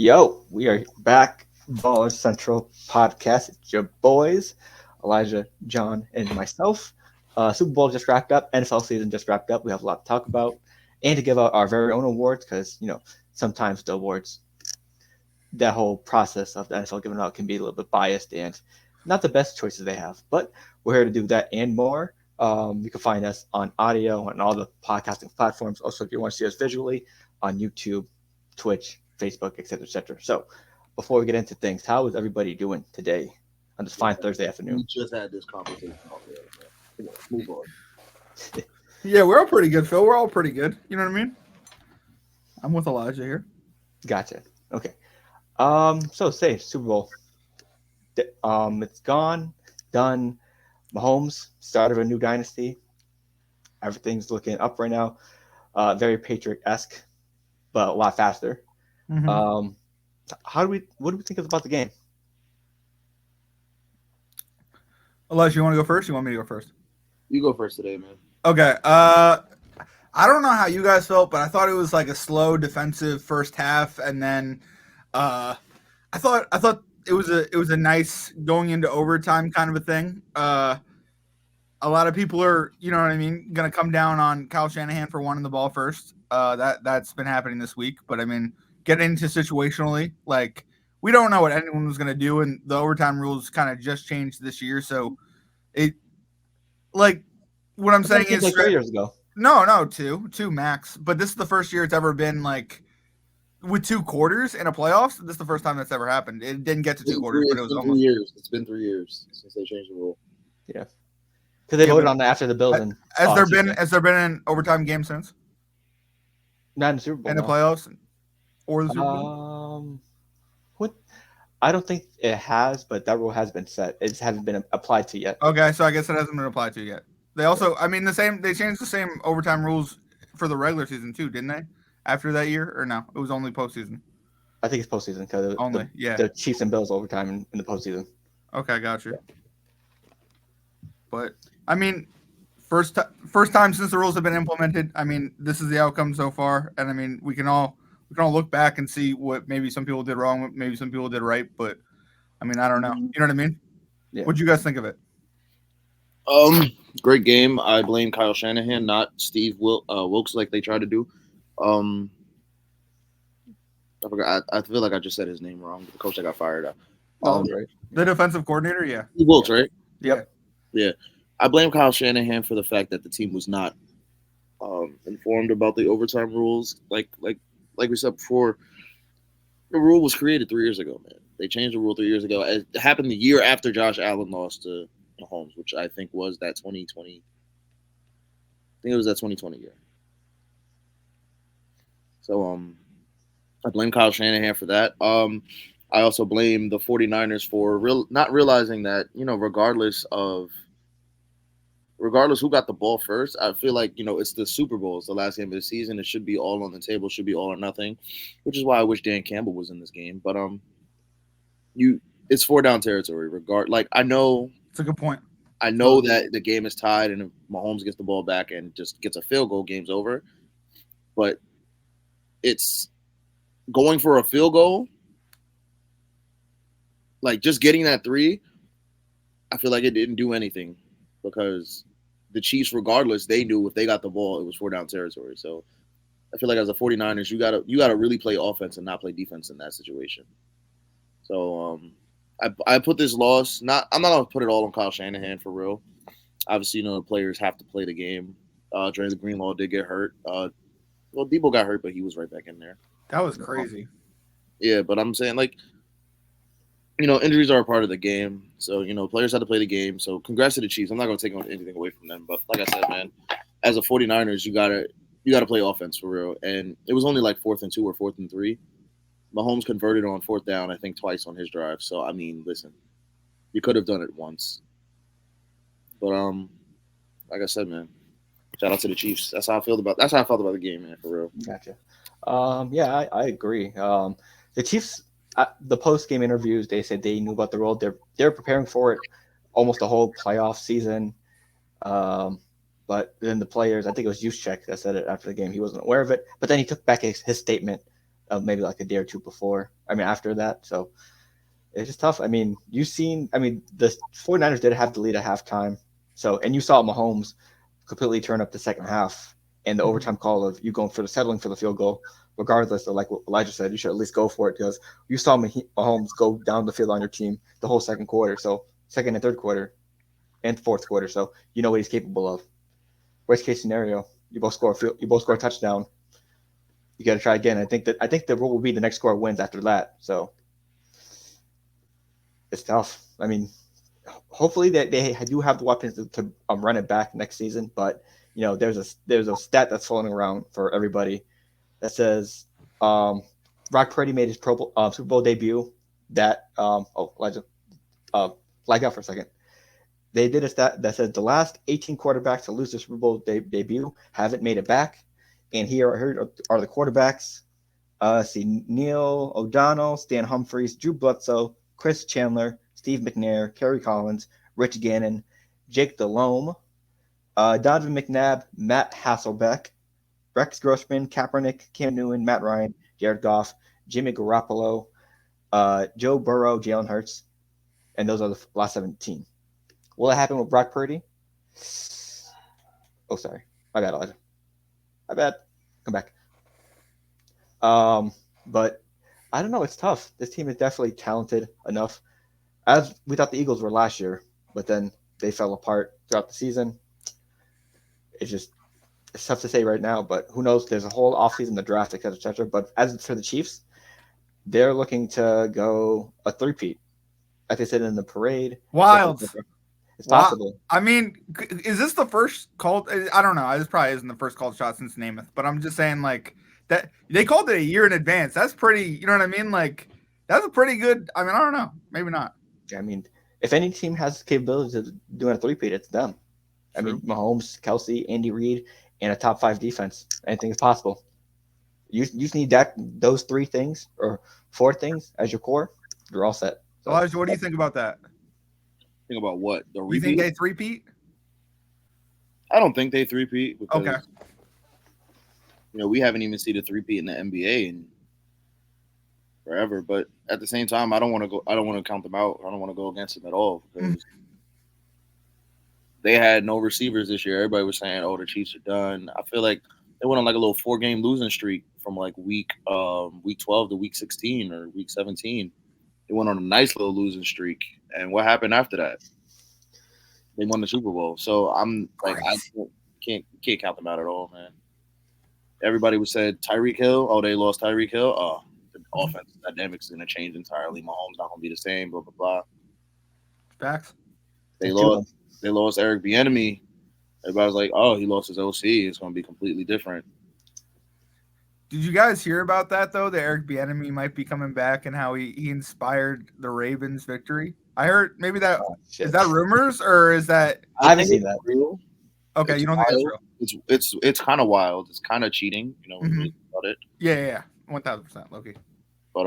Yo, we are back. Baller Central Podcast. It's your boys, Elijah, John, and myself. Super Bowl just wrapped up. NFL season just wrapped up. We have a lot to talk about and to give out our very own awards because, sometimes the awards, that whole process of the NFL giving out can be a little bit biased and not the best choices they have. But we're here to do that and more. You can find us on audio on all the podcasting platforms. Also, if you want to see us visually on YouTube, Twitch, Facebook, etc., etc. So, before we get into things, how is everybody doing today on this fine Thursday afternoon? We just had this conversation already. Man. Move on. Yeah, we're all pretty good, Phil. We're all pretty good. You know what I mean? I'm with Elijah here. Gotcha. Okay. So say Super Bowl. It's gone, done. Mahomes started a new dynasty. Everything's looking up right now. Very Patriot-esque, but a lot faster. Mm-hmm. What do we think about the game? Elijah, you want to go first? You want me to go first? You go first today, man. Okay. I don't know how you guys felt, but I thought it was like a slow defensive first half, and then I thought it was a nice going into overtime kind of a thing. A lot of people are, you know what I mean, gonna come down on Kyle Shanahan for wanting the ball first. That's been happening this week, but I mean, getting into situationally, like we don't know what anyone was gonna do, and the overtime rules kind of just changed this year, so it like what I'm saying is like 3 years ago. No, two max. But this is the first year it's ever been like with 2 quarters in a playoffs. This is the first time that's ever happened. It didn't get to 2 quarters, but it was almost 3 years. It's been 3 years since they changed the rule. Yeah, because they voted on that after the Bills. And has there been an overtime game since? Not in the Super Bowl. In the playoffs or the Super Bowl? What? I don't think it has, but that rule has been set. It just hasn't been applied to yet. Okay, so I guess it hasn't been applied to yet. They also, I mean, they changed the same overtime rules for the regular season too, didn't they? After that year, or no? It was only postseason. I think it's postseason because the Chiefs and Bills overtime in the postseason. Okay, got you. But I mean, first time since the rules have been implemented. I mean, this is the outcome so far, and I mean, we can all look back and see what maybe some people did wrong, maybe some people did right. But I mean, I don't know. You know what I mean? Yeah. What'd you guys think of it? Great game. I blame Kyle Shanahan, not Steve Wilkes, like they tried to do. I forgot. I feel like I just said his name wrong. The coach that got fired. Right. The defensive coordinator, yeah. Steve Wilkes, right? Yep. Yeah. I blame Kyle Shanahan for the fact that the team was not informed about the overtime rules. Like we said before, the rule was created 3 years ago, man. They changed the rule 3 years ago. It happened the year after Josh Allen lost to Mahomes, which I think was that 2020. I think it was that 2020 year. So I blame Kyle Shanahan for that. I also blame the 49ers for not realizing that, regardless who got the ball first, I feel like, it's the Super Bowl. It's the last game of the season. It should be all on the table, should be all or nothing, which is why I wish Dan Campbell was in this game. But it's 4-down territory. I know it's a good point. I know that the game is tied, and if Mahomes gets the ball back and just gets a field goal, game's over. But it's going for a field goal, like just getting that 3. I feel like it didn't do anything because the Chiefs, regardless, they knew if they got the ball, it was 4-down territory. So I feel like as a 49ers, you gotta really play offense and not play defense in that situation. So I put this loss. I'm not gonna put it all on Kyle Shanahan for real. Obviously, the players have to play the game. Dre Greenlaw did get hurt. Debo got hurt, but he was right back in there. That was crazy. Yeah, but I'm saying injuries are a part of the game. So players had to play the game. So congrats to the Chiefs. I'm not gonna take anything away from them, but like I said, man, as a 49ers, you gotta play offense for real. And it was only like 4th and 2 or 4th and 3. Mahomes converted on 4th down, I think, twice on his drive. So, I mean, listen, you could have done it once. But, like I said, man, shout out to the Chiefs. That's how I felt about the game, man, for real. Gotcha. Yeah, I agree. The Chiefs, the post-game interviews, they said they knew about the role. They're preparing for it almost the whole playoff season. But then the players, I think it was Juszczyk that said it after the game. He wasn't aware of it. But then he took back his statement maybe like a day or two before. I mean, after that. So it's just tough. I mean, the 49ers did have the lead at halftime. So, and you saw Mahomes completely turn up the second half and the overtime call of you going for settling for the field goal, regardless of like what Elijah said, you should at least go for it because you saw Mahomes go down the field on your team the whole second quarter. So, second and third quarter and fourth quarter. So, you know what he's capable of. Worst case scenario, you both score a touchdown. You got to try again. I think the rule will be the next score wins after that. So it's tough. I mean, hopefully they do have the weapons to run it back next season. But you know, there's a stat that's floating around for everybody that says Brock Purdy made his Super Bowl debut. Elijah, lag out for a second. They did a stat that says the last 18 quarterbacks to lose the Super Bowl debut haven't made it back. And here are the quarterbacks. See Neil O'Donnell, Stan Humphries, Drew Bledsoe, Chris Chandler, Steve McNair, Kerry Collins, Rich Gannon, Jake Delhomme, Donovan McNabb, Matt Hasselbeck, Rex Grossman, Kaepernick, Cam Newton, Matt Ryan, Jared Goff, Jimmy Garoppolo, Joe Burrow, Jalen Hurts, and those are the last 17. Will it happen with Brock Purdy? Oh, sorry. My bad, Elijah. My bad. Come back. But I don't know. It's tough. This team is definitely talented enough, as we thought the Eagles were last year, but then they fell apart throughout the season. It's tough to say right now, but who knows? There's a whole offseason, the draft, et cetera. But as for the Chiefs, they're looking to go a three-peat. Like they said in the parade. Wild. It's possible. I mean, is this the first called? I don't know. This probably isn't the first called shot since Namath, but I'm just saying, like, that they called it a year in advance. That's pretty, you know what I mean? Like, that's a pretty good. I mean, I don't know. Maybe not. I mean, if any team has the capability of doing a three-peat, it's them. I mean, Mahomes, Kelsey, Andy Reid, and a top 5 defense. Anything is possible. You just need those 3 things or 4 things as your core. You're all set. So, Elijah, what do you think about that? Think about what? The repeat? You think they three-peat? I don't think they three-peat because okay. You know, we haven't even seen a three-peat in the NBA in forever. But at the same time, I don't want to count them out. I don't want to go against them at all because they had no receivers this year. Everybody was saying, "Oh, the Chiefs are done." I feel like they went on like a little 4-game losing streak from like week 12 to week 16 or week 17. They went on a nice little losing streak. And what happened after that? They won the Super Bowl. So I'm like, I can't count them out at all, man. Everybody was said Tyreek Hill. Oh, they lost Tyreek Hill. Oh, the offense dynamics is going to change entirely. Mahomes not going to be the same. Blah blah blah. Facts. They lost Eric Bieniemy. Everybody was like, oh, he lost his OC. It's going to be completely different. Did you guys hear about that though? That Eric Bieniemy might be coming back and how he inspired the Ravens' victory. I heard maybe that is that rumors or is that I haven't seen that. Real. Okay, it's you don't wild. think it's It's real? it's kind of wild. It's kind of cheating, you know, when you think about it. Yeah, 1000%, Loki. But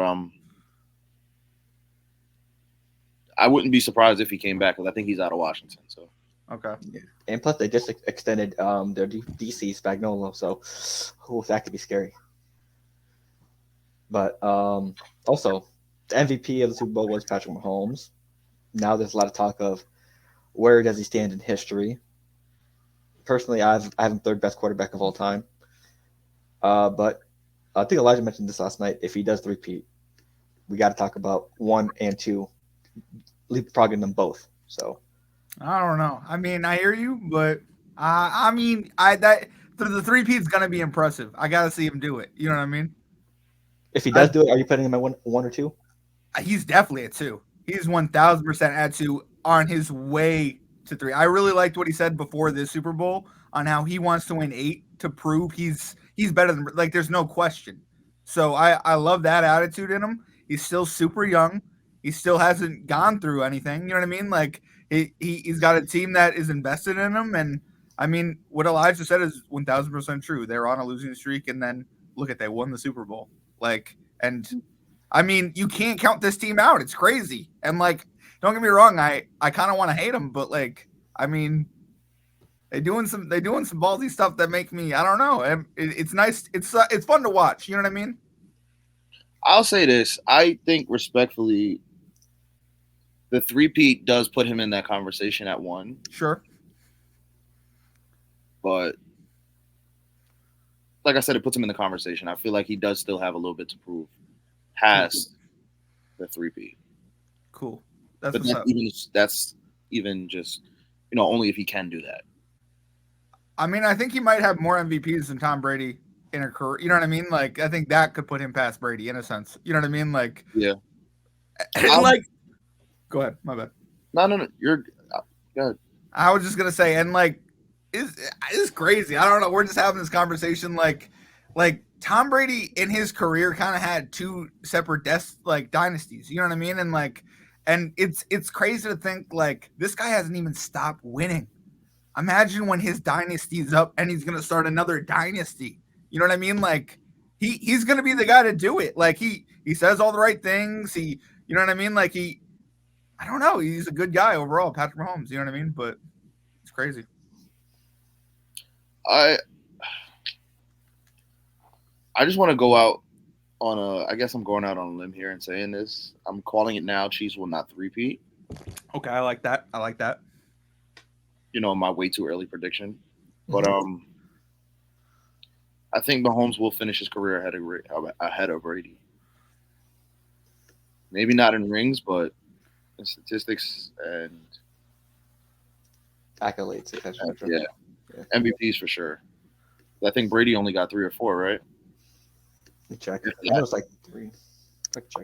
I wouldn't be surprised if he came back because I think he's out of Washington. So okay, yeah. And plus they just extended their DC Spagnuolo, so that could be scary. But also, the MVP of the Super Bowl was Patrick Mahomes. Now there's a lot of talk of where does he stand in history. Personally, I have him third best quarterback of all time. But I think Elijah mentioned this last night. If he does three-peat, we got to talk about 1 and 2, leapfrogging them both. So I don't know. I mean, I hear you, but the three-peat's gonna be impressive. I gotta see him do it. You know what I mean? If he does do it, are you putting him at 1 or 2? He's definitely at 2. He's 1000% at 2 on his way to 3. I really liked what he said before this Super Bowl on how he wants to win 8 to prove he's better than, like, there's no question. So I love that attitude in him. He's still super young. He still hasn't gone through anything. You know what I mean? Like he's got a team that is invested in him. And I mean, what Elijah said is 1000% true. They're on a losing streak, and then look they won the Super Bowl. Like, and I mean, you can't count this team out. It's crazy. And like, don't get me wrong, I kind of want to hate them, but like, I mean, they doing some ballsy stuff that make me, I don't know. It's nice. It's fun to watch. You know what I mean? I'll say this. I think respectfully, the three-peat does put him in that conversation at 1. Sure. But like I said, it puts him in the conversation. I feel like he does still have a little bit to prove past the three-peat. Cool. That's But what's up. that's even just, only if he can do that. I mean, I think he might have more MVPs than Tom Brady in a career. You know what I mean? Like, I think that could put him past Brady in a sense. You know what I mean? Like, Yeah. and like, go ahead. My bad. No. You're good. I was just gonna say, and like, it's crazy. I don't know. We're just having this conversation. Like Tom Brady in his career kind of had 2 separate dynasties. You know what I mean? And it's crazy to think like this guy hasn't even stopped winning. Imagine when his dynasty's up and he's gonna start another dynasty. You know what I mean? Like he's gonna be the guy to do it. Like he says all the right things. You know what I mean? Like I don't know. He's a good guy overall, Patrick Mahomes. You know what I mean? But it's crazy. I just want to go out on I guess I'm going out on a limb here and saying this. I'm calling it now. Chiefs will not three-peat. Okay, I like that. My way too early prediction. But I think Mahomes will finish his career ahead of Brady. Maybe not in rings, but in statistics and accolades. Yeah. MVPs for sure. I think Brady only got 3 or 4, right? Let me check. I know it's like 3. Quick check.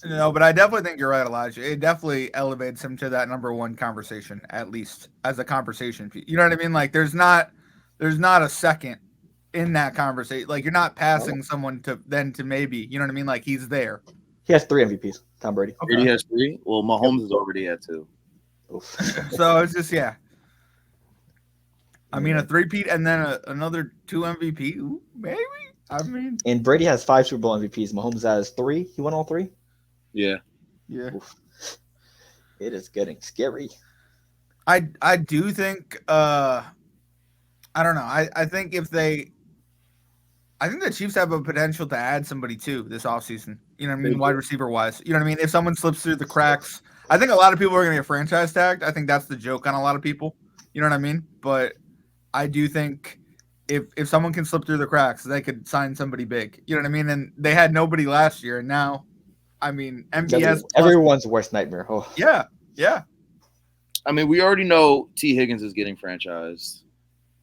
No, but I definitely think you're right, Elijah. It definitely elevates him to that number 1 conversation, at least as a conversation. You know what I mean? Like there's not a second in that conversation. Like you're not passing someone to maybe, you know what I mean? Like he's there. He has 3 MVPs, Tom Brady. Okay. Brady has 3? Well, Mahomes is already at 2. So it's just, yeah. I mean, a three-peat and then another 2 MVP, ooh, maybe. I mean, and Brady has 5 Super Bowl MVPs. Mahomes has 3. He won all 3. Yeah. Oof. It is getting scary. I do think. I don't know. I think the Chiefs have a potential to add somebody too this offseason. You know what I mean? Wide receiver wise. You know what I mean? If someone slips through the cracks, I think a lot of people are going to get franchise tagged. I think that's the joke on a lot of people. You know what I mean? But I do think if someone can slip through the cracks, they could sign somebody big. You know what I mean? And they had nobody last year, and now, I mean, MVS everyone's worst nightmare. Oh. Yeah. I mean, we already know T. Higgins is getting franchised.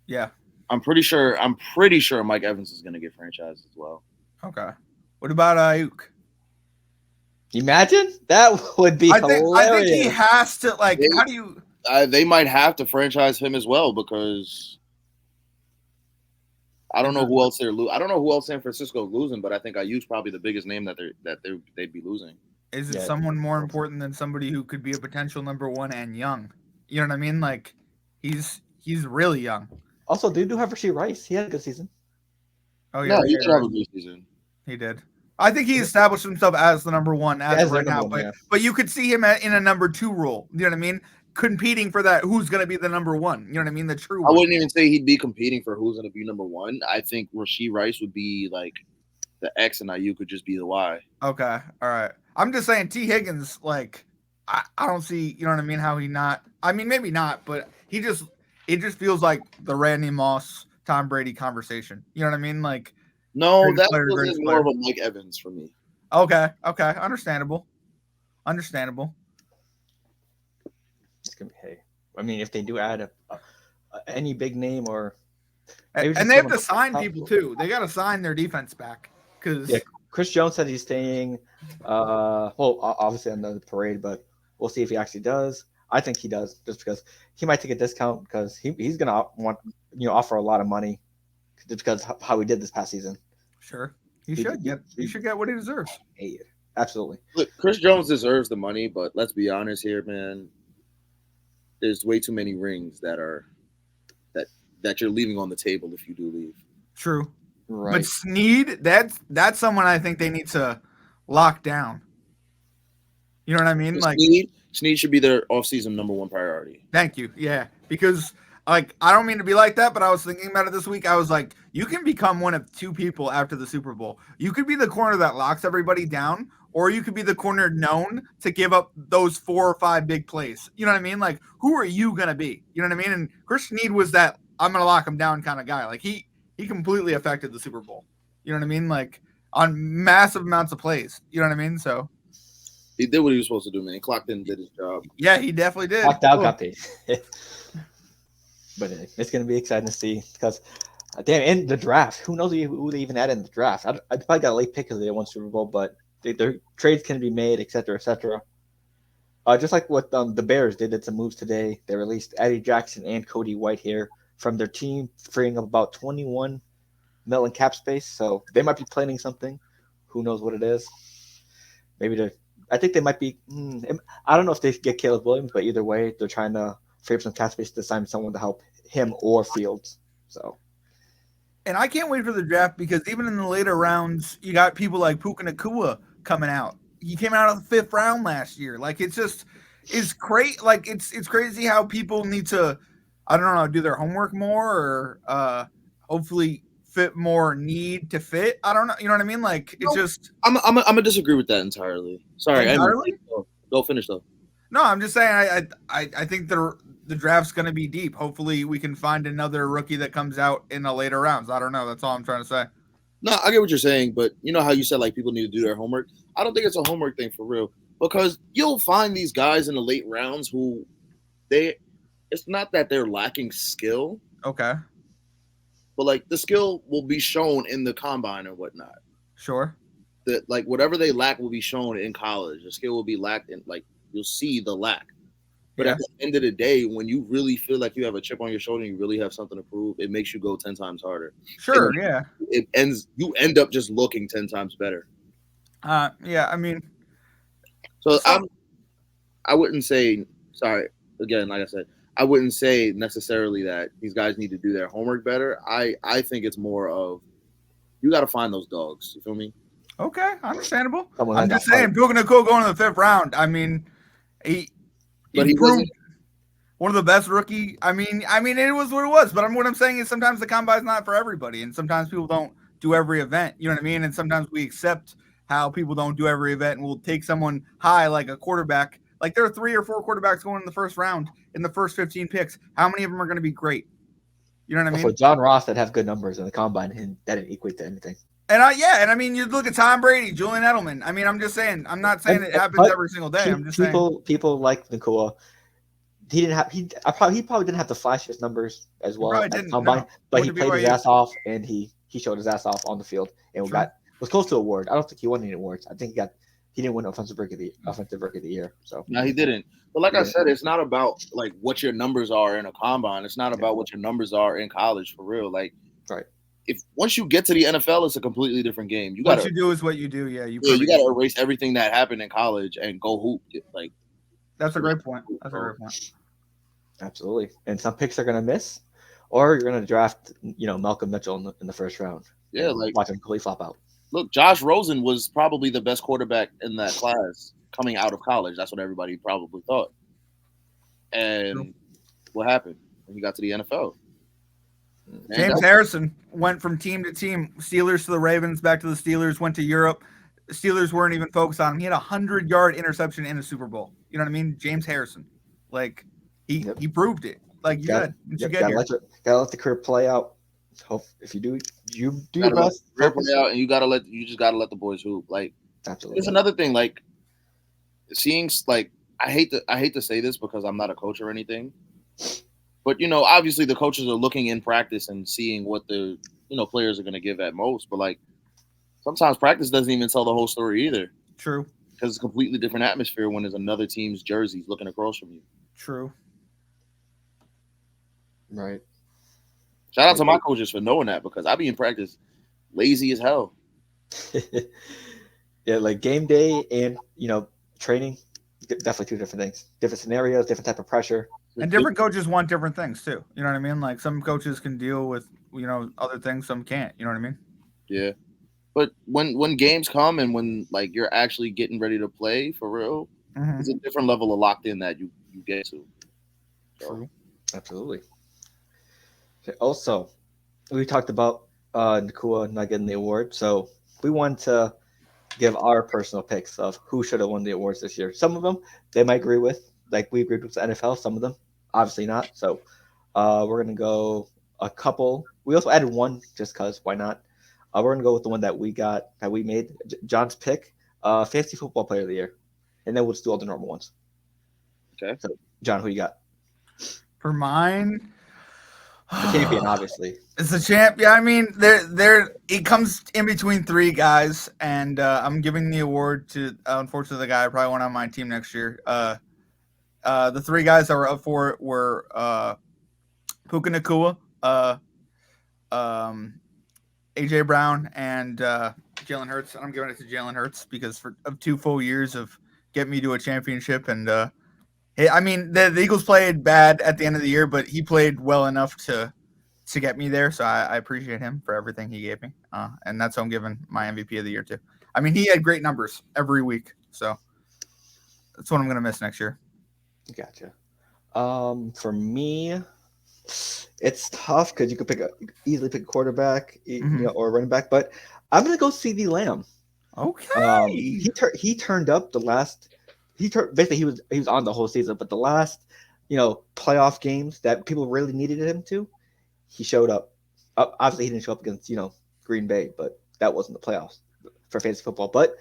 Yeah. I'm pretty sure Mike Evans is going to get franchised as well. Okay. What about Ayuk? Imagine that would be hilarious. I think he has to how do you? They might have to franchise him as well because I don't know who else they're I don't know who else San Francisco is losing, but I think Ayuk's probably the biggest name that they'd be losing. Is it someone more important than somebody who could be a potential number 1 and young? You know what I mean? Like he's really young. Also, they do have Rashee Rice. He had a good season. Oh yeah, he did have a good season. He did. I think he established himself as the number 1 as of right now. But you could see him in a number 2 role. You know what I mean? Competing for that. Who's going to be the number 1? You know what I mean? The true. I wouldn't even say he'd be competing for who's going to be number 1. I think Rashee Rice would be like the X, and Ayuk could just be the Y. Okay, all right. I'm just saying T. Higgins. Like, I don't see. You know what I mean? How he not? I mean, maybe not, but it just feels like the Randy Moss, Tom Brady conversation. You know what I mean? Like. No, that was more of a Mike Evans for me. Okay. Understandable. It's gonna be, hey. I mean, if they do add any big name or, and they have to sign people too. They got to sign their defense back because Chris Jones said he's staying. Well, obviously on the parade, but we'll see if he actually does. I think he does, just because he might take a discount because he's gonna want offer a lot of money. Just because how he did this past season. Sure. He should get what he deserves. Hey, absolutely. Look, Chris Jones deserves the money, but let's be honest here, man. There's way too many rings that you're leaving on the table if you do leave. True. Right. But Snead, that's someone I think they need to lock down. You know what I mean? Snead should be their offseason number 1 priority. Thank you. Yeah. Because like, I don't mean to be like that, but I was thinking about it this week. I was like, you can become one of two people after the Super Bowl. You could be the corner that locks everybody down, or you could be the corner known to give up those 4 or 5 big plays. You know what I mean? Like, who are you gonna be? You know what I mean? And Chris Snead was that I'm gonna lock him down kind of guy. Like he completely affected the Super Bowl. You know what I mean? Like on massive amounts of plays. You know what I mean? So he did what he was supposed to do, man. He clocked in and did his job. yeah, he definitely did. Locked out, got paid. But it's going to be exciting to see because, damn, in the draft, who knows who they even had in the draft? I probably got a late pick because they won Super Bowl, but their trades can be made, et cetera, et cetera. Just like what the Bears did some moves today. They released Eddie Jackson and Cody Whitehair from their team, freeing up about $21 million cap space. So they might be planning something. Who knows what it is? Maybe I think they might be. I don't know if they get Caleb Williams, but either way, they're trying to free up some cap space to sign someone to help him or Fields. So, and I can't wait for the draft because even in the later rounds, you got people like Puka Nacua coming out. He came out of the 5th round last year. Like it's great. Like it's crazy how people need to, I don't know, do their homework more or hopefully fit more need to fit. I don't know. You know what I mean? Like it's just. I'm gonna disagree with that entirely. Sorry, entirely? Go finish though. No, I'm just saying. I think the draft's going to be deep. Hopefully, we can find another rookie that comes out in the later rounds. I don't know. That's all I'm trying to say. No, I get what you're saying, but you know how you said like people need to do their homework. I don't think it's a homework thing for real because you'll find these guys in the late rounds who it's not that they're lacking skill. Okay. But like the skill will be shown in the combine or whatnot. Sure. That like whatever they lack will be shown in college. The skill will be lacked in like you'll see the lack. But at the end of the day, when you really feel like you have a chip on your shoulder and you really have something to prove, it makes you go 10 times harder. Sure, and yeah. You end up just looking 10 times better. Yeah, I mean. So I wouldn't say, sorry, again, like I said, I wouldn't say necessarily that these guys need to do their homework better. I think it's more of you got to find those dogs. You feel me? Okay, understandable. I'm just saying, Puka Nacua going to the 5th round. I mean, he proved one of the best rookie. I mean, it was what it was. But what I'm saying is sometimes the combine's not for everybody, and sometimes people don't do every event. You know what I mean? And sometimes we accept how people don't do every event, and we'll take someone high like a quarterback. Like there are 3 or 4 quarterbacks going in the 1st round in the first 15 picks. How many of them are going to be great? You know what I mean? For John Ross that have good numbers in the combine, and that didn't equate to anything. And I mean, you look at Tom Brady, Julian Edelman. I mean, I'm just saying. I'm not saying it happens every single day. I'm just saying. People like Nacua. He probably didn't have the flashiest numbers as well at the combine, but he played his ass off and he showed his ass off on the field and was close to an award. I don't think he won any awards. I think he didn't win offensive rookie of the year. So no, he didn't. But like I said, it's not about like what your numbers are in a combine. It's not about what your numbers are in college for real. Like right. If once you get to the NFL, it's a completely different game. What you do is what you do. Yeah, you got to erase everything that happened in college and go hoop. Like that's a great point. That's a great point. Absolutely. And some picks are going to miss, or you're going to draft, Malcolm Mitchell in the 1st round. Yeah, like watch him completely flop out. Look, Josh Rosen was probably the best quarterback in that class coming out of college. That's what everybody probably thought. And what happened when he got to the NFL? James Harrison went from team to team, Steelers to the Ravens, back to the Steelers, went to Europe. The Steelers weren't even focused on him. He had a 100-yard interception in a Super Bowl. You know what I mean? James Harrison. Like, he proved it. Like you said. Gotta let the career play out. Hope if you do your best. Career play out, and you just gotta let the boys hoop. Like, absolutely. There's another thing, like seeing like I hate to say this because I'm not a coach or anything. But, obviously the coaches are looking in practice and seeing what the, players are going to give at most. But, like, sometimes practice doesn't even tell the whole story either. True. Because it's a completely different atmosphere when there's another team's jerseys looking across from you. True. Right. Shout out to my coaches for knowing that because I be in practice lazy as hell. Yeah, like game day and, training, definitely 2 different things. Different scenarios, different type of pressure. And different coaches want different things too. You know what I mean? Like some coaches can deal with, other things, some can't. You know what I mean? Yeah. But when games come and when like you're actually getting ready to play for real, it's a different level of locked in that you get to. So. True. Absolutely. Also, we talked about Nakua not getting the award, so we want to give our personal picks of who should have won the awards this year. Some of them they might agree with, like we agreed with the NFL. Some of them, obviously not. So we're gonna go a couple. We also added one just cause why not? We're gonna go with the one that we made. John's pick, fantasy football player of the year, and then we'll just do all the normal ones. Okay. So John, who you got? For mine, The champion, obviously. it's the champ. Yeah, I mean, it comes in between three guys, and I'm giving the award to unfortunately the guy I probably want on my team next year. The three guys that were up for it were Puka Nakua, AJ Brown, and Jalen Hurts. And I'm giving it to Jalen Hurts because of 2 full years of getting me to a championship. And I mean, the Eagles played bad at the end of the year, but he played well enough to get me there. So I appreciate him for everything he gave me. And that's who I'm giving my MVP of the year to. I mean, he had great numbers every week. So that's what I'm going to miss next year. Gotcha. For me, it's tough because you could easily pick a quarterback, or running back, but I'm gonna go CD Lamb. Okay. He turned up the last. Basically he was on the whole season, but the last playoff games that people really needed him to, he showed up. Obviously, he didn't show up against Green Bay, but that wasn't the playoffs for fantasy football. But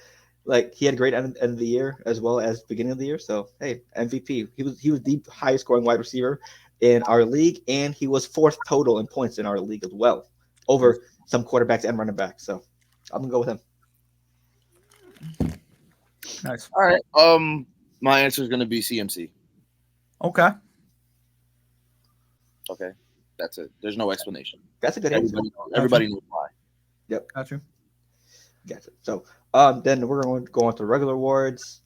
like he had a great end of the year as well as beginning of the year. So hey, MVP. He was the highest scoring wide receiver in our league, and he was fourth total in points in our league as well, over some quarterbacks and running backs. So I'm gonna go with him. Nice. All right. My answer is going to be CMC. Okay. Okay. That's it. There's no explanation. That's a good answer. Everybody knows why. Yep. Gotcha. Gotcha. So then we're going to go on to regular awards.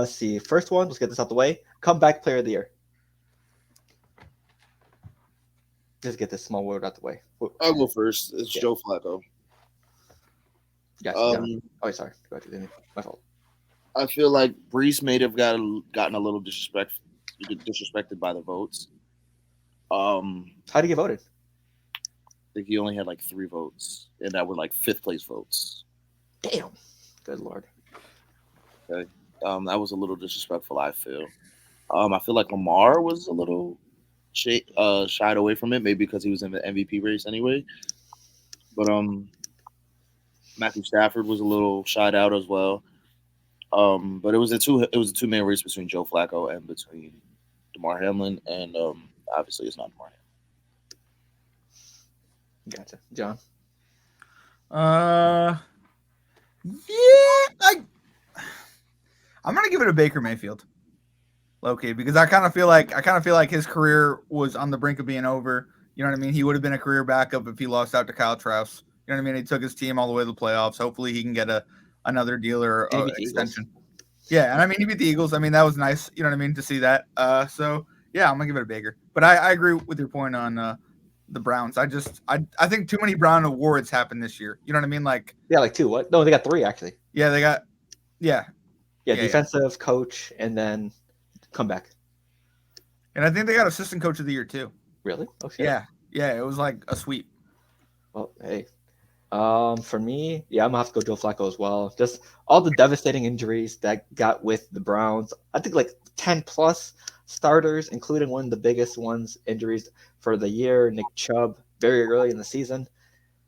See, first one, let's get this out the way. Comeback player of the year. Just get this small word out the way. I'll go first. It's Joe Flacco. Gotcha. Oh, sorry. Go ahead. My fault. I feel like Brees may have gotten a little disrespected by the votes. How did he get voted? I think he only had like 3 votes, and that were like 5th place votes. Damn. Good Lord. Okay. That was a little disrespectful, I feel. I feel like Lamar was a little shied away from it, maybe because he was in the MVP race anyway. But Matthew Stafford was a little shied out as well. But it was a two-man race between Joe Flacco and between DeMar Hamlin, and obviously it's not DeMar Hamlin. Gotcha. John? Yeah, I'm gonna give it to Baker Mayfield, low-key, because I kind of feel like his career was on the brink of being over. You know what I mean? He would have been a career backup if he lost out to Kyle Trask. You know what I mean? He took his team all the way to the playoffs. Hopefully, he can get another deal or extension. Yeah, and I mean, he beat the Eagles. I mean, that was nice. You know what I mean, to see that. So yeah, I'm gonna give it a Baker. But I agree with your point on the Browns. I think too many Brown awards happened this year. You know what I mean? Like 2. What? No, they got 3 actually. Yeah, they got. Yeah, defensive coach and then comeback. And I think they got assistant coach of the year too. Really? Oh shit. Yeah, it was like a sweep. Well, hey. For me, I'm gonna have to go Joe Flacco as well. Just all the devastating injuries that got with the Browns. I think like 10 plus starters, including one of the biggest ones, injuries for the year, Nick Chubb, very early in the season.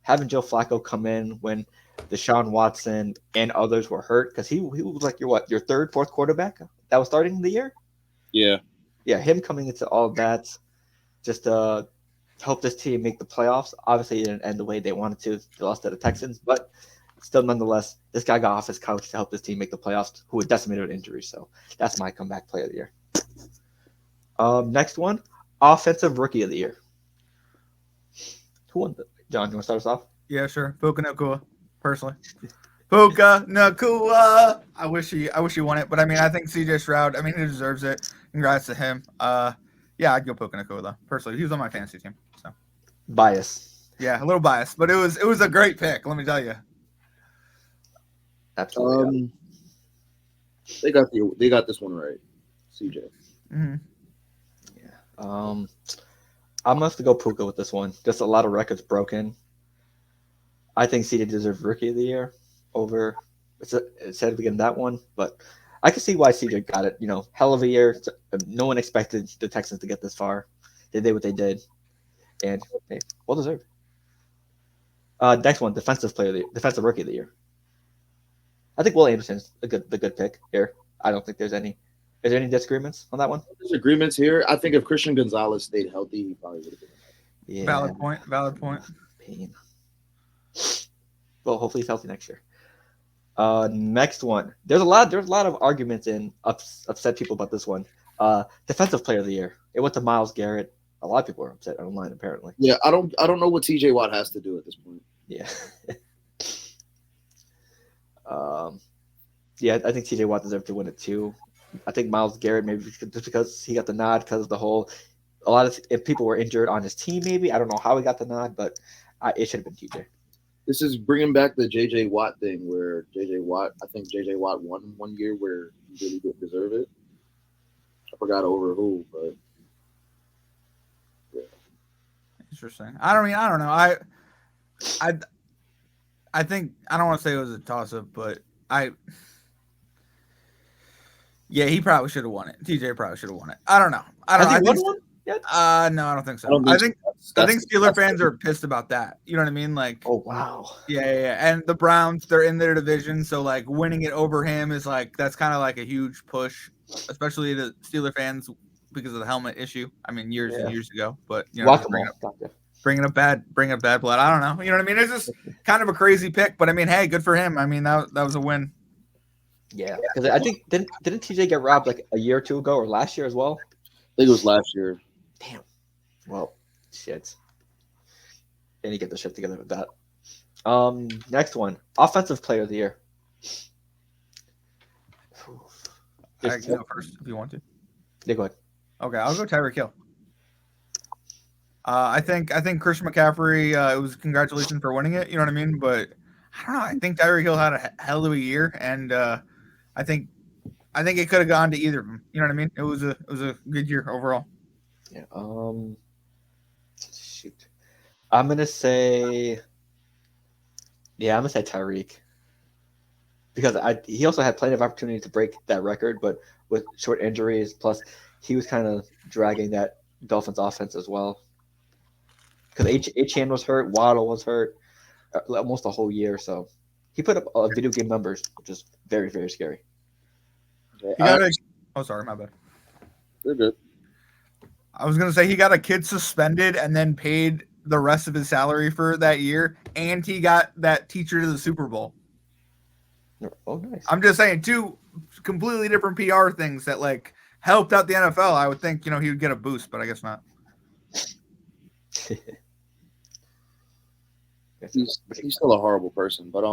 Having Joe Flacco come in when Deshaun Watson and others were hurt, because he was like your third, fourth quarterback that was starting the year. Yeah, him coming into all that, just help this team make the playoffs. Obviously, it didn't end the way they wanted to. They lost to the Texans, but still, nonetheless, this guy got off his couch to help this team make the playoffs, who were decimated with injuries. So that's my comeback player of the year. Next one, offensive rookie of the year. Who won? John, you want to start us off? Yeah, sure. Puka Nakua, personally. Puka Nakua. I wish he won it, but I mean, I think CJ Stroud. I mean, he deserves it. Congrats to him. Yeah, I'd go Puka Nakua though. Personally, he was on my fantasy team. So bias. Yeah, a little biased, but it was a great pick. Let me tell you. Absolutely. They got this one right. CJ. Mm-hmm. Yeah. I'm gonna have to go Puka with this one. Just a lot of records broken. I think CJ deserves Rookie of the Year over instead of getting that one, but I can see why CJ got it. Hell of a year. No one expected the Texans to get this far. They did what they did, and hey, well deserved. Next one, defensive Rookie of the Year. I think Will Anderson's the good pick here. I don't think there's any. Is there any disagreements on that one? Disagreements here. I think if Christian Gonzalez stayed healthy, he probably would have been. Yeah. Valid point. Pain. Well, hopefully he's healthy next year. Next one. There's a lot of arguments and upset people about this one. Defensive Player of the Year. It went to Myles Garrett. A lot of people are upset online, apparently. Yeah, I don't know what TJ Watt has to do at this point. Yeah. Yeah, I think TJ Watt deserved to win it too. I think Myles Garrett maybe just because he got the nod because of the whole. A lot of if people were injured on his team, maybe I don't know how he got the nod, but it should have been TJ. This is bringing back the JJ Watt thing, where I think JJ Watt won one year where he really didn't deserve it. I forgot over who, but yeah. Interesting. I don't know. I think I don't want to say it was a toss up, but yeah, he probably should have won it. TJ probably should have won it. I don't know. Has he won one yet? No, I don't think so. I think Steeler fans are pissed about that. You know what I mean? Like, oh wow. Yeah. And the Browns, they're in their division, so like winning it over him is like that's kind of like a huge push, especially to Steeler fans because of the helmet issue. I mean, years and years ago, but bringing up bad blood. I don't know. You know what I mean? It's just kind of a crazy pick, but I mean, hey, good for him. I mean, that was a win. Yeah, because I think didn't TJ get robbed like a year or two ago or last year as well? I think it was last year. Damn. Well, shit. They need to get the shit together with that. Next one, Offensive Player of the Year. I can go first if you want to. Yeah, go ahead. Okay, I'll go Tyreek Hill. I think Christian McCaffrey. It was congratulations for winning it. You know what I mean? But I don't know. I think Tyreek Hill had a hell of a year, and I think it could have gone to either of them. You know what I mean? It was a good year overall. Yeah. Shoot. I'm gonna say Tyreek because he also had plenty of opportunity to break that record, but with short injuries, plus he was kind of dragging that Dolphins offense as well. Because Achane was hurt, Waddle was hurt almost the whole year, so he put up video game numbers, which is very, very scary. Okay. Sorry, my bad. They're good. I was gonna say he got a kid suspended and then paid the rest of his salary for that year, and he got that teacher to the Super Bowl. Oh, nice. I'm just saying two completely different PR things that like helped out the NFL. I would think he would get a boost, but I guess not. He's still a horrible person, but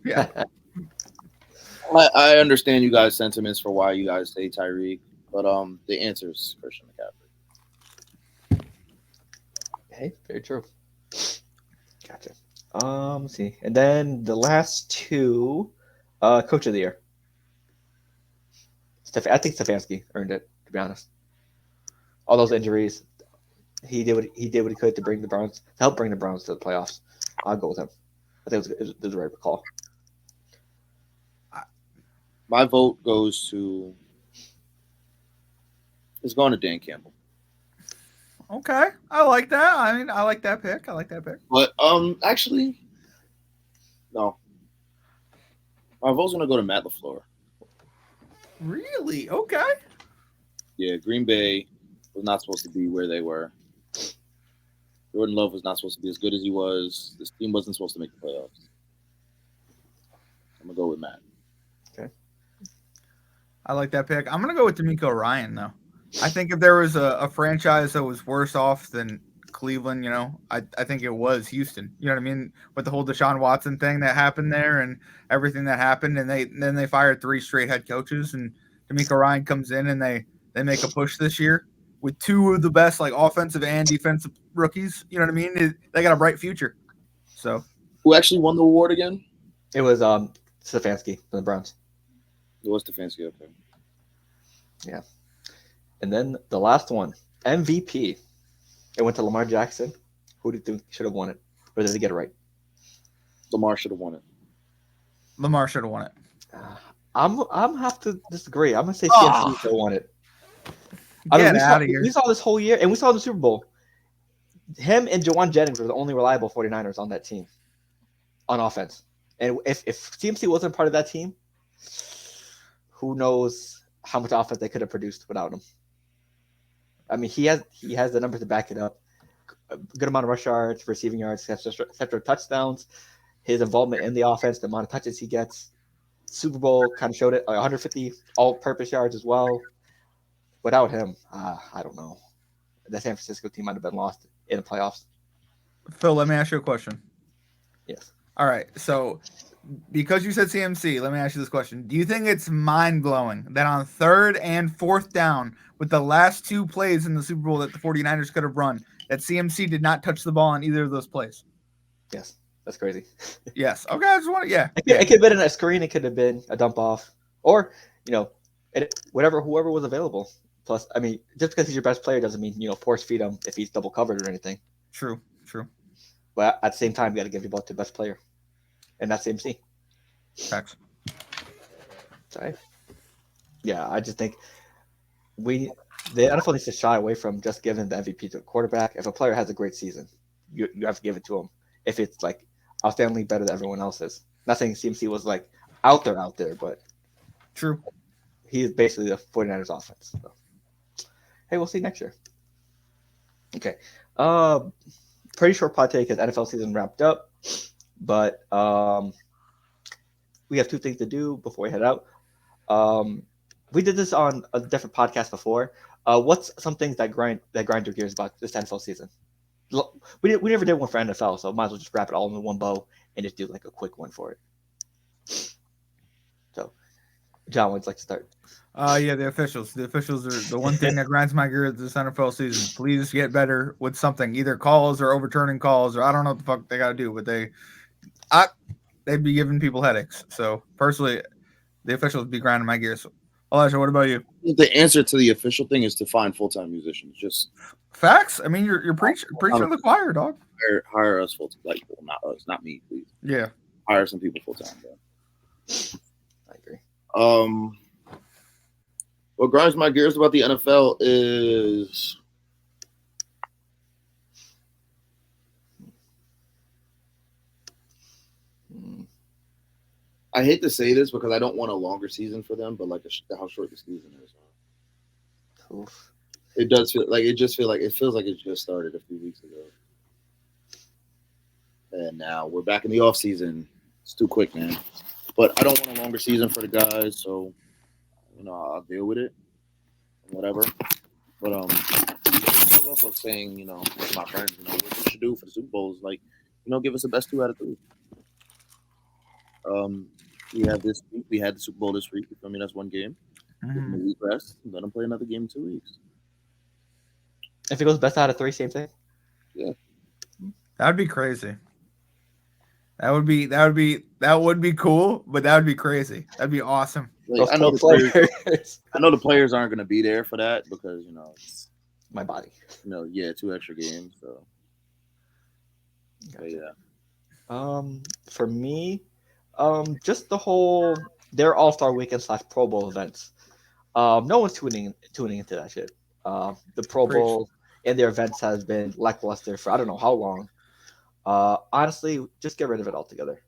yeah. I understand you guys' sentiments for why you guys say Tyreek, but the answer is Christian McCaffrey. Hey, very true. Gotcha. Let's see, and then the last two, Coach of the Year. I think Stefanski earned it. To be honest, all those injuries, he did what he could to help bring the Browns to the playoffs. I'll go with him. I think it was the right call. My vote goes to. It's going to Dan Campbell. Okay, I like that. I mean, I like that pick. But actually, no. My vote's going to go to Matt LaFleur. Really? Okay. Yeah, Green Bay was not supposed to be where they were. Jordan Love was not supposed to be as good as he was. This team wasn't supposed to make the playoffs. I'm going to go with Matt. Okay. I like that pick. I'm going to go with D'Amico Ryan, though. I think if there was a franchise that was worse off than Cleveland, I think it was Houston. You know what I mean? With the whole Deshaun Watson thing that happened there and everything that happened, and then they fired 3 straight head coaches, and D'Amico Ryan comes in and they make a push this year with 2 of the best like offensive and defensive rookies. You know what I mean? They got a bright future. So, who actually won the award again? It was Stefanski from the Browns. It was Stefanski. Okay. Yeah. And then the last one, MVP. It went to Lamar Jackson. Who do you think should have won it? Or did they get it right? Lamar should have won it. Lamar should have won it. I'm have to disagree. I'm gonna say Oh. CMC should have won it. Get we out of here. We saw this whole year, and we saw the Super Bowl. Him and Jawan Jennings were the only reliable 49ers on that team, on offense. And if CMC wasn't part of that team, who knows how much offense they could have produced without him. I mean, he has the numbers to back it up. A good amount of rush yards, receiving yards, etc. Touchdowns. His involvement in the offense, the amount of touches he gets. Super Bowl kind of showed it. 150 all-purpose yards as well. Without him, I don't know. The San Francisco team might have been lost in the playoffs. Phil, let me ask you a question. Yes. All right. So, because you said CMC, let me ask you this question. Do you think it's mind-blowing that on 3rd and 4th down, with the last 2 plays in the Super Bowl that the 49ers could have run, that CMC did not touch the ball on either of those plays? Yes. That's crazy. Yes. Okay. I just want to, yeah. It could have been a screen. It could have been a dump off. Or, whoever was available. Plus, I mean, just because he's your best player doesn't mean, force feed him if he's double covered or anything. True. But at the same time, you got to give the ball to the best player. And that's CMC. Facts. Sorry. Yeah, I just think the NFL needs to shy away from just giving the MVP to a quarterback. If a player has a great season, you have to give it to him. If it's like outstandingly better than everyone else's. Not saying CMC was like out there, but True. He's basically the 49ers offense. So. Hey, we'll see next year. Okay. Pretty short pod take because NFL season wrapped up, but we have 2 things to do before we head out. We did this on a different podcast before. What's some things that grind your gears about this NFL season? We never did one for NFL, so might as well just wrap it all in one bow and just do like a quick one for it. So, John, would you like to start? Yeah, the officials. The officials are the one thing that grinds my gears this NFL season. Please get better with something, either calls or overturning calls, or I don't know what the fuck they got to do, but they'd be giving people headaches. So personally, the officials be grinding my gears. Elijah, what about you? The answer to the official thing is to find full-time musicians. Just facts. I mean, you're preaching to the choir, dog. Hire us full-time. Like, well, not us, not me, please. Yeah. Hire some people full-time, bro. I agree. What grinds my gears about the NFL is I hate to say this because I don't want a longer season for them, but like how short the season is. Oof. It does feel like it feels like it just started a few weeks ago. And now we're back in the off season. It's too quick, man. But I don't want a longer season for the guys, so I'll deal with it and whatever. But I was also saying, to my friends, what we should do for the Super Bowl is like, give us the best 2 out of 3. We had this week. We had the Super Bowl this week. I mean, that's one game. Give them a week rest. Let them play another game in 2 weeks. If it goes best out of 3, same thing. Yeah, that'd be crazy. That would be cool, but that would be crazy. That'd be awesome. Like, I know the players aren't going to be there for that because it's my body. 2 extra games. So gotcha. Yeah. For me, just their All-Star Weekend / Pro Bowl events. No one's tuning into that shit. The Pro Bowl and their events has been lackluster for I don't know how long. Honestly, just get rid of it altogether.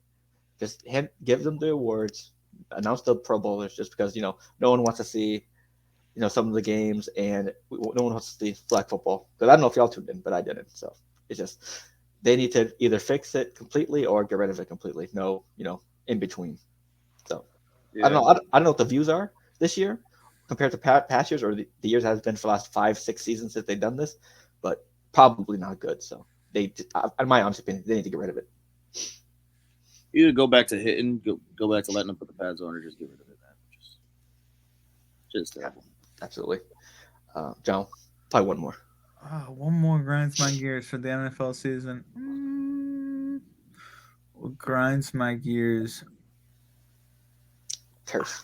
Just give them the awards, announce the Pro Bowlers, just because no one wants to see some of the games, and no one wants to see flag football. Because I don't know if y'all tuned in, but I didn't. So it's just they need to either fix it completely or get rid of it completely. No, in between. So yeah. I don't know. I don't know what the views are this year compared to past years or the years has been for the last 5-6 seasons that they've done this, but probably not good. So in my honest opinion, they need to get rid of it. Either go back to hitting, go back to letting them put the pads on, or just get rid of it, man. Just terrible. Absolutely. John, probably one more. One more grinds my gears for the NFL season. What grinds my gears? Turf.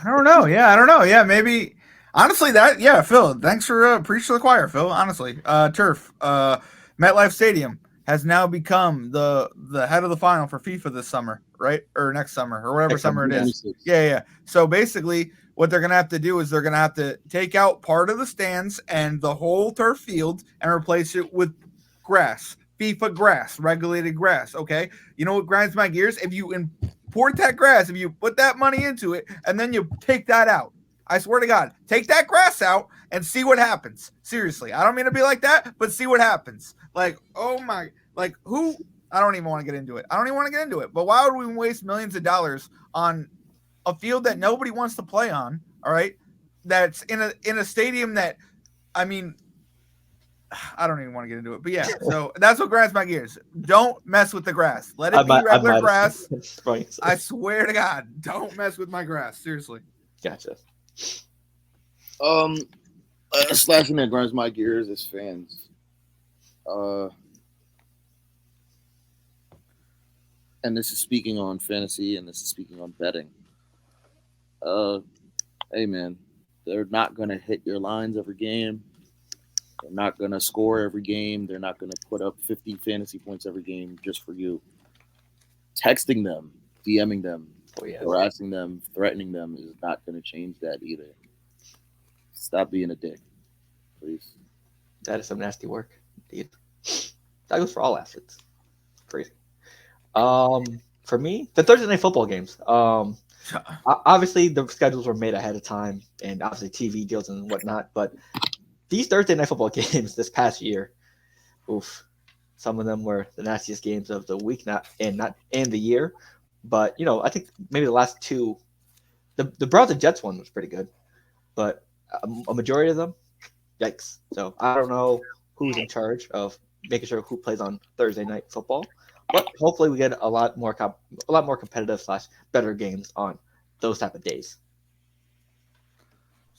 I don't know. Yeah, maybe. Honestly, Phil. Thanks for preach to the choir, Phil. Honestly, turf, MetLife Stadium has now become the head of the final for FIFA this summer, right? Or next summer, or whatever Next summer summer, it yeah. is. Yeah. So basically, what they're gonna have to do is they're gonna have to take out part of the stands and the whole turf field and replace it with grass, FIFA grass, regulated grass. Okay, you know what grinds my gears? If you import that grass, if you put that money into it, and then you take that out. I swear to God, take that grass out and see what happens. Seriously, I don't mean to be like that, but see what happens. Like, oh my, like who? I don't even want to get into it. But why would we waste millions of dollars on a field that nobody wants to play on? All right, that's in a stadium that, I mean, I don't even want to get into it. But yeah, so that's what grinds my gears. Don't mess with the grass. Let it be regular grass. I swear to God, don't mess with my grass. Seriously. Gotcha. Last thing that grinds my gears is fans. And this is speaking on fantasy, and this is speaking on betting. Hey man, they're not gonna hit your lines every game. They're not gonna score every game. They're not gonna put up 50 fantasy points every game just for you. Texting them, DMing them, harassing them, threatening them is not gonna change that either. Stop being a dick, please. That is some nasty work, indeed. That goes for all athletes. Crazy. For me, the Thursday night football games. Obviously the schedules were made ahead of time, and obviously TV deals and whatnot. But these Thursday night football games this past year, oof, some of them were the nastiest games of the week, not in the year. But I think maybe the last two, the Browns and Jets one was pretty good, but a majority of them, yikes. So I don't know who's in charge of making sure who plays on Thursday night football, but hopefully we get a lot more competitive / better games on those type of days.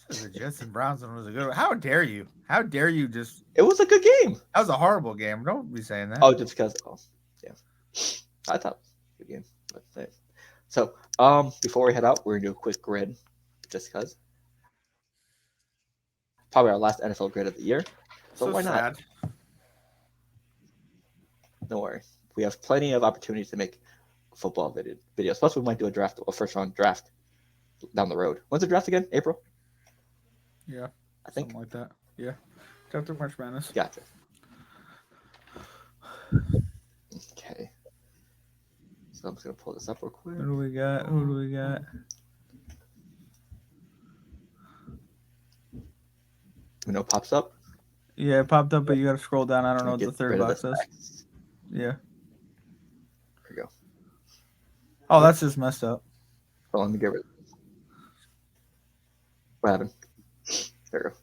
The Jets and Browns one was a good one. How dare you? How dare you just... It was a good game. That was a horrible game. Don't be saying that. Oh, just because... Oh, yeah. I thought it was a good game. But, so, before we head out, we're going to do a quick grid, just because. Probably our last NFL grid of the year. So why not? Don't worry. We have plenty of opportunities to make football videos. Plus, we might do a first-round draft down the road. When's the draft again? April? Yeah. I think. Something like that. Yeah. After March Madness. Gotcha. Okay. So I'm just going to pull this up real quick. Who do we got? You know, it pops up. Yeah, it popped up, but you got to scroll down. I don't know what the third box is. Yeah. There we go. Oh, that's just messed up. Well, let me get rid of it. What happened? There we go.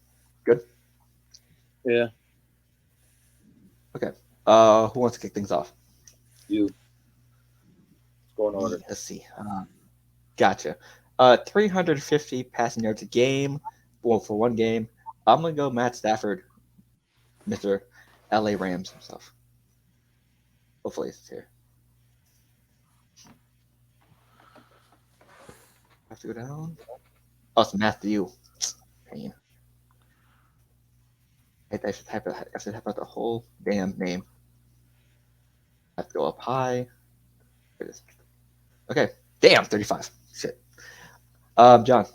Good? Yeah. Okay. Who wants to kick things off? You. What's going on? Let's see. Gotcha. 350 passing yards a game. Well, for one game. I'm going to go Matt Stafford, Mr. LA Rams himself. Hopefully it's here. I have to go down. Oh, it's Matthew. Pain. I should type out the whole damn name. I have to go up high. There it is. Okay. Damn, 35. Shit. John.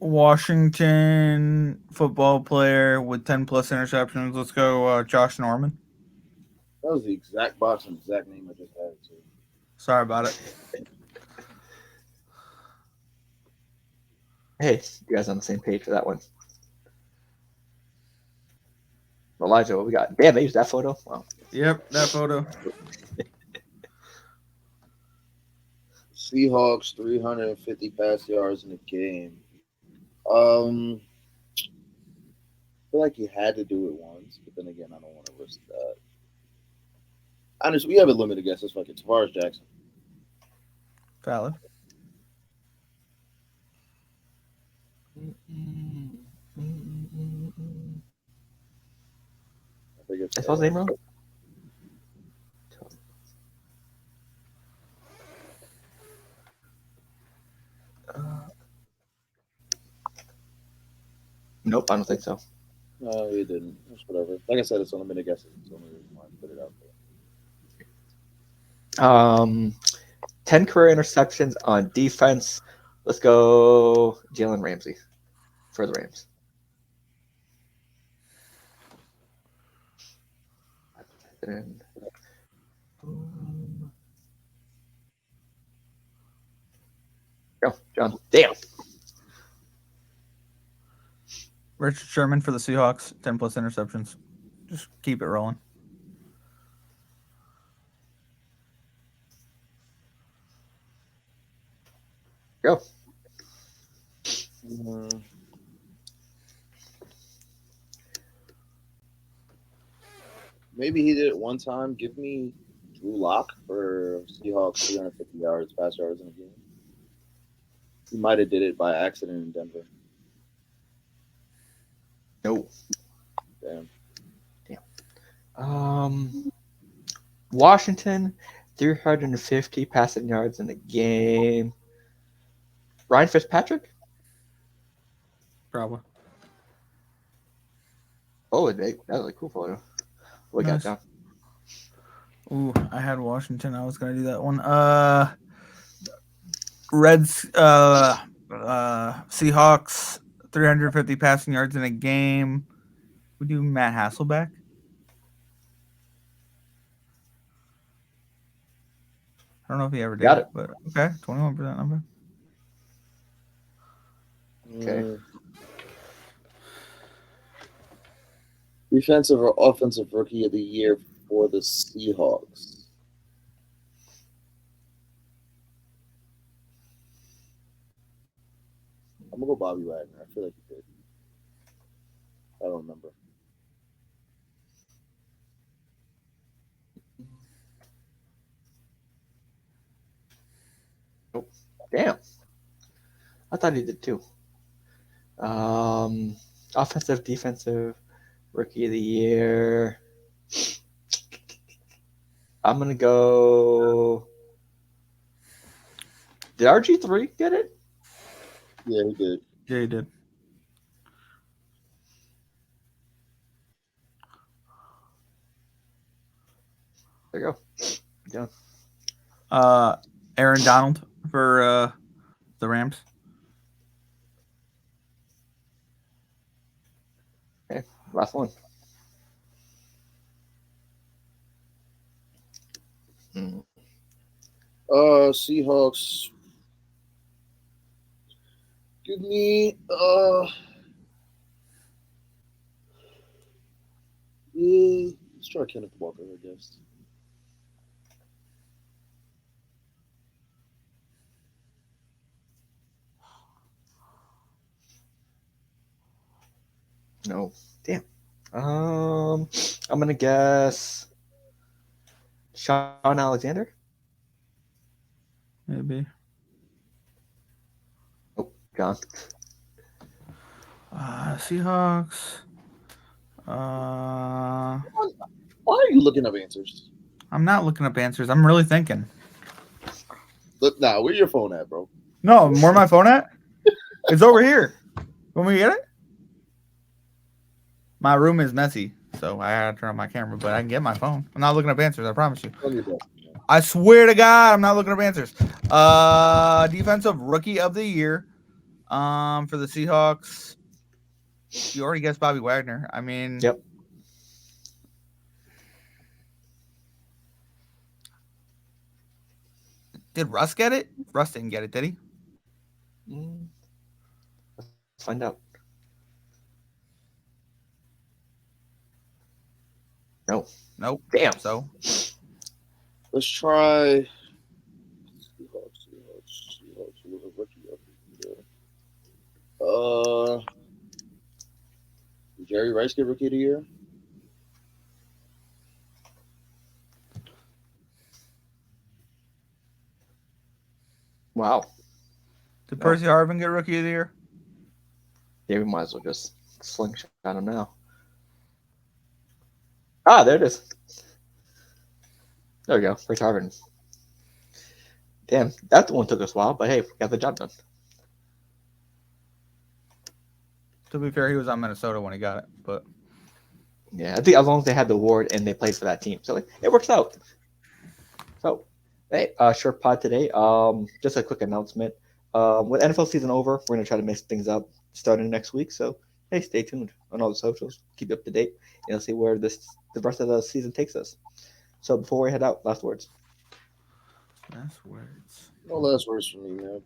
Washington football player with 10 plus interceptions. Let's go, Josh Norman. That was the exact box and exact name I just had too. Sorry about it. Hey, you guys on the same page for that one. Elijah, what we got? Damn, they used that photo? Wow. Yep, that photo. Seahawks 350 pass yards in a game. I feel like you had to do it once, but then again, I don't want to risk that. Honestly, we have a limited guess. It's fucking Tavares Jackson. Valid. I think it's I spelled his name wrong? Nope, I don't think so. No, he didn't. It's whatever. Like I said, it's only been a guess. It's the only reason why I put it out there. 10 career interceptions on defense. Let's go Jalen Ramsey for the Rams. And, go, John. Damn. Richard Sherman for the Seahawks, 10 plus interceptions. Just keep it rolling. Go. Maybe he did it one time. Give me Drew Lock for Seahawks 350 yards, pass yards in a game. He might have did it by accident in Denver. No. Damn. Washington, 350 passing yards in the game. Ryan Fitzpatrick? Probably. Oh, that was a cool photo. What Nice. got down? Ooh, I had Washington. I was gonna do that one. Reds, Seahawks, 350 passing yards in a game. We do Matt Hasselbeck. I don't know if he ever did. Got it. But okay, 21% number. Okay. Defensive or offensive rookie of the year for the Seahawks. I'm gonna go Bobby Wagner. I feel like he did. I don't remember. Nope. Damn. I thought he did too. Offensive, defensive, rookie of the year. I'm gonna go. Did RG3 get it? Yeah, he did. Yeah, he did. There you go. Yeah. Aaron Donald for the Rams. Okay, last one. Seahawks. Give me let's try Kenneth Walker, I guess. No. Damn. I'm gonna guess Sean Alexander. Maybe. Oh, gone. Seahawks. Why are you looking up answers? I'm not looking up answers. I'm really thinking. Look now, where your phone at, bro? No, where my phone at? It's over here. Want me to get it? My room is messy, so I had to turn on my camera, but I can get my phone. I'm not looking up answers, I promise you. I swear to God, I'm not looking up answers. Defensive rookie of the year. For the Seahawks. You already guessed Bobby Wagner. I mean, Yep. Did Russ get it? Russ didn't get it, did he? Let's find out. No. Nope. Damn. So let's try Seahawks with a rookie of the year. Did Jerry Rice get rookie of the year? Wow. Did Percy Harvin get rookie of the year? Yeah, we might as well just slingshot him now. Ah, there it is. There we go. Percy Harvin. Damn, that one took us a while, but hey, we got the job done. To be fair, he was on Minnesota when he got it, but Yeah, I think as long as they had the award and they played for that team, so it works out. So, hey, short pod today. Just a quick announcement. With NFL season over, we're gonna try to mix things up starting next week. So, hey, stay tuned on all the socials. Keep you up to date, and see where the rest of the season takes us. So, before we head out, last words. last words. No last words for me, man.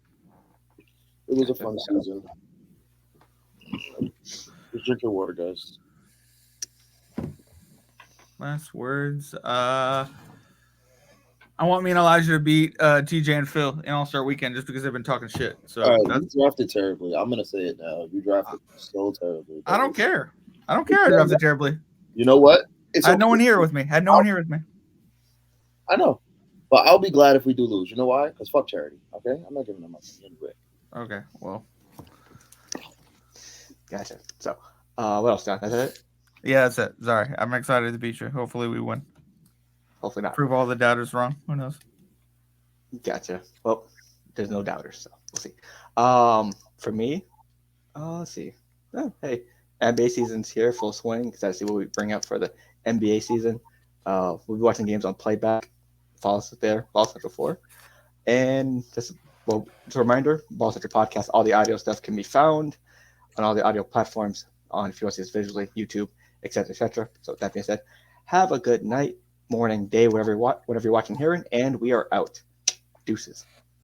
It was a fun season. Just drink your water, guys. Last words. I want me and Elijah to beat TJ and Phil in All-Star Weekend just because they've been talking shit. So All right, you drafted terribly. I'm gonna say it now. You drafted so terribly. I don't care. I drafted terribly. You know what? I had no one here with me. I know, but I'll be glad if we do lose. You know why? Because fuck charity. Okay, I'm not giving them money anyway. Okay, well. Gotcha. So, what else, John? That's it? Yeah, that's it. Sorry. I'm excited to beat you. Hopefully we win. Hopefully not. Prove all the doubters wrong. Who knows? Gotcha. Well, there's no doubters, so we'll see. For me, let's see. Oh, hey, NBA season's here, full swing. Excited to see what we bring up for the NBA season. We'll be watching games on playback. Follow us there, Ball Central 4. And just a reminder, Ball Central Podcast, all the audio stuff can be found on all the audio platforms, on if you want to see this visually, YouTube, etc., etc. So with that being said, have a good night, morning, day, whatever you're watching, hearing, and we are out. Deuces.